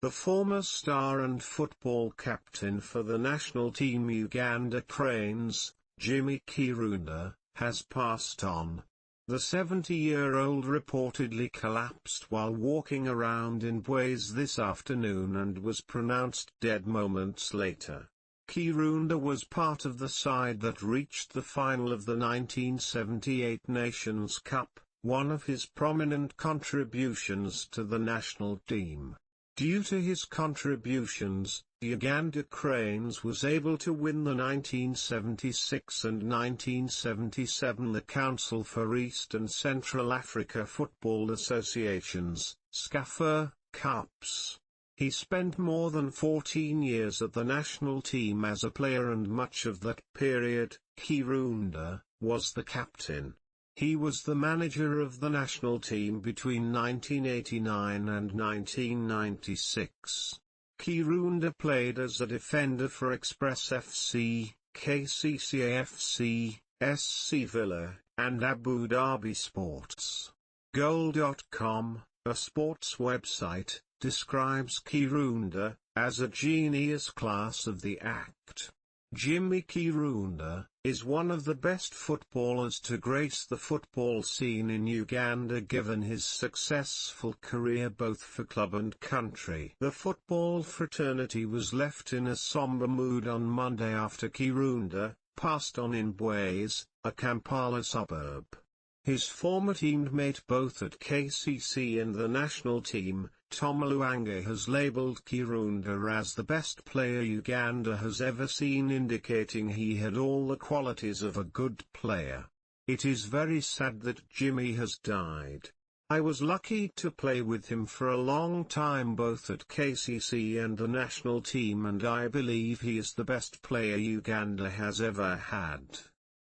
The former star and football captain for the national team Uganda Cranes, Jimmy Kirunda, has passed on. The 70-year-old reportedly collapsed while walking around in Bwaise this afternoon and was pronounced dead moments later. Kirunda was part of the side that reached the final of the 1978 Nations Cup, one of his prominent contributions to the national team. Due to his contributions, Uganda Cranes was able to win the 1976 and 1977 the Council for East and Central Africa Football Associations, SCAFA, Cups. He spent more than 14 years at the national team as a player, and much of that period, Kirunda was the captain. He was the manager of the national team between 1989 and 1996. Kirunda played as a defender for Express FC, KCCA-FC, SC Villa, and Abu Dhabi Sports. Goal.com, a sports website, describes Kirunda as a genius class of the act. Jimmy Kirunda is one of the best footballers to grace the football scene in Uganda, given his successful career both for club and country. The football fraternity was left in a somber mood on Monday after Kirunda passed on in Bwaise, a Kampala suburb. His former teammate both at KCC and the national team, Tom Luanga, has labelled Kirunda as the best player Uganda has ever seen, indicating he had all the qualities of a good player. It is very sad that Jimmy has died. I was lucky to play with him for a long time both at KCC and the national team, and I believe he is the best player Uganda has ever had.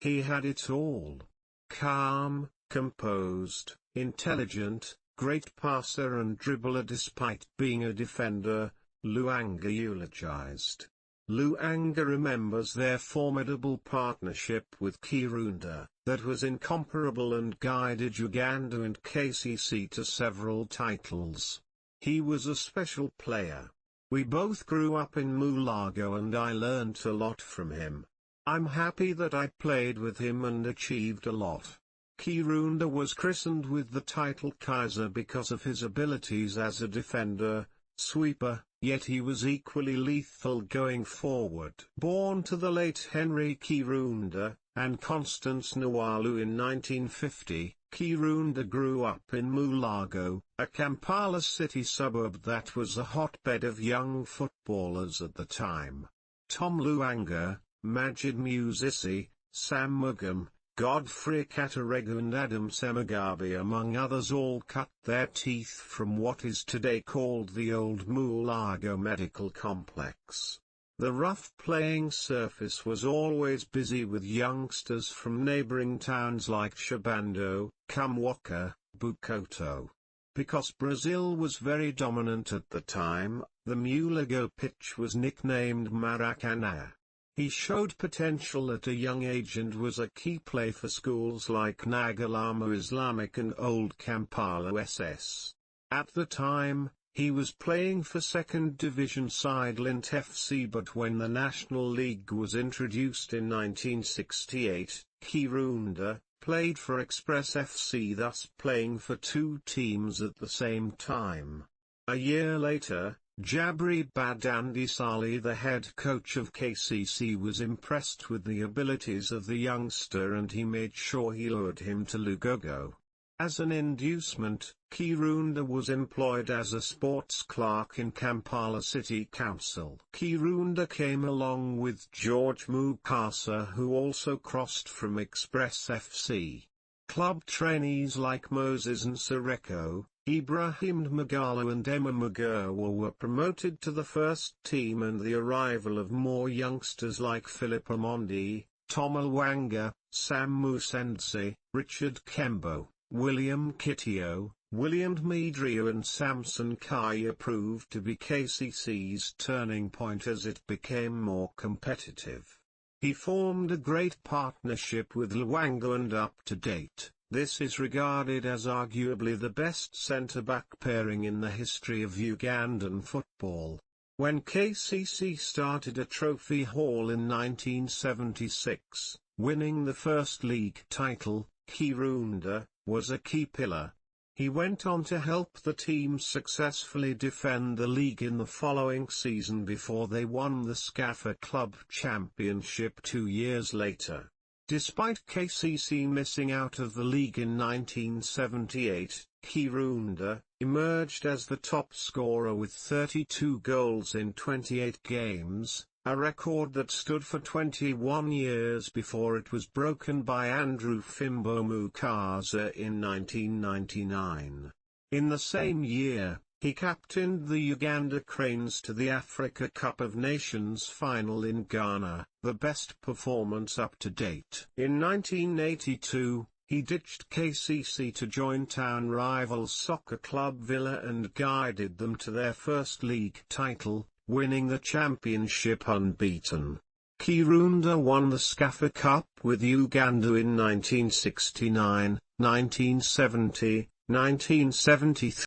He had it all. Calm, composed, intelligent, great passer and dribbler despite being a defender, Luanga eulogized. Luanga remembers their formidable partnership with Kirunda, that was incomparable and guided Uganda and KCC to several titles. He was a special player. We both grew up in Mulago and I learnt a lot from him. I'm happy that I played with him and achieved a lot. Kirunda was christened with the title Kaiser because of his abilities as a defender, sweeper, yet he was equally lethal going forward. Born to the late Henry Kirunda and Constance Nwalu in 1950, Kirunda grew up in Mulago, a Kampala city suburb that was a hotbed of young footballers at the time. Tom Luanga, Majid Musisi, Sam Mugam, Godfrey Kataregu and Adam Semagabi among others all cut their teeth from what is today called the Old Mulago Medical Complex. The rough playing surface was always busy with youngsters from neighboring towns like Shabando, Kamwaka, Bukoto. Because Brazil was very dominant at the time, the Mulago pitch was nicknamed Maracana. He showed potential at a young age and was a key play for schools like Nagalama Islamic and Old Kampala SS. At the time, he was playing for second division side Lint FC, but when the National League was introduced in 1968, Kirunda played for Express FC, thus playing for two teams at the same time. A year later, Jabri Badandi Sali, the head coach of KCC, was impressed with the abilities of the youngster and he made sure he lured him to Lugogo. As an inducement, Kirunda was employed as a sports clerk in Kampala City Council. Kirunda came along with George Mukasa, who also crossed from Express FC. Club trainees like Moses and Sareko, Ibrahim Magalo and Emma Magurwa were promoted to the first team, and the arrival of more youngsters like Philip Amondi, Tom Alwanga, Sam Musense, Richard Kembo, William Kitio, William Medrio and Samson Kaya proved to be KCC's turning point as it became more competitive. He formed a great partnership with Luanga and up to date, This is regarded as arguably the best centre-back pairing in the history of Ugandan football. When KCC started a trophy haul in 1976, winning the first league title, Kirunda was a key pillar. He went on to help the team successfully defend the league in the following season before they won the SCAFA Club Championship 2 years later. Despite KCC missing out of the league in 1978, Kirunda emerged as the top scorer with 32 goals in 28 games, a record that stood for 21 years before it was broken by Andrew Fimbo Mukaza in 1999. In the same year, he captained the Uganda Cranes to the Africa Cup of Nations final in Ghana, the best performance up to date. In 1982, he ditched KCC to join town rival soccer club Villa and guided them to their first league title, winning the championship unbeaten. Kirunda won the SCAFA Cup with Uganda in 1969, 1970, 1973.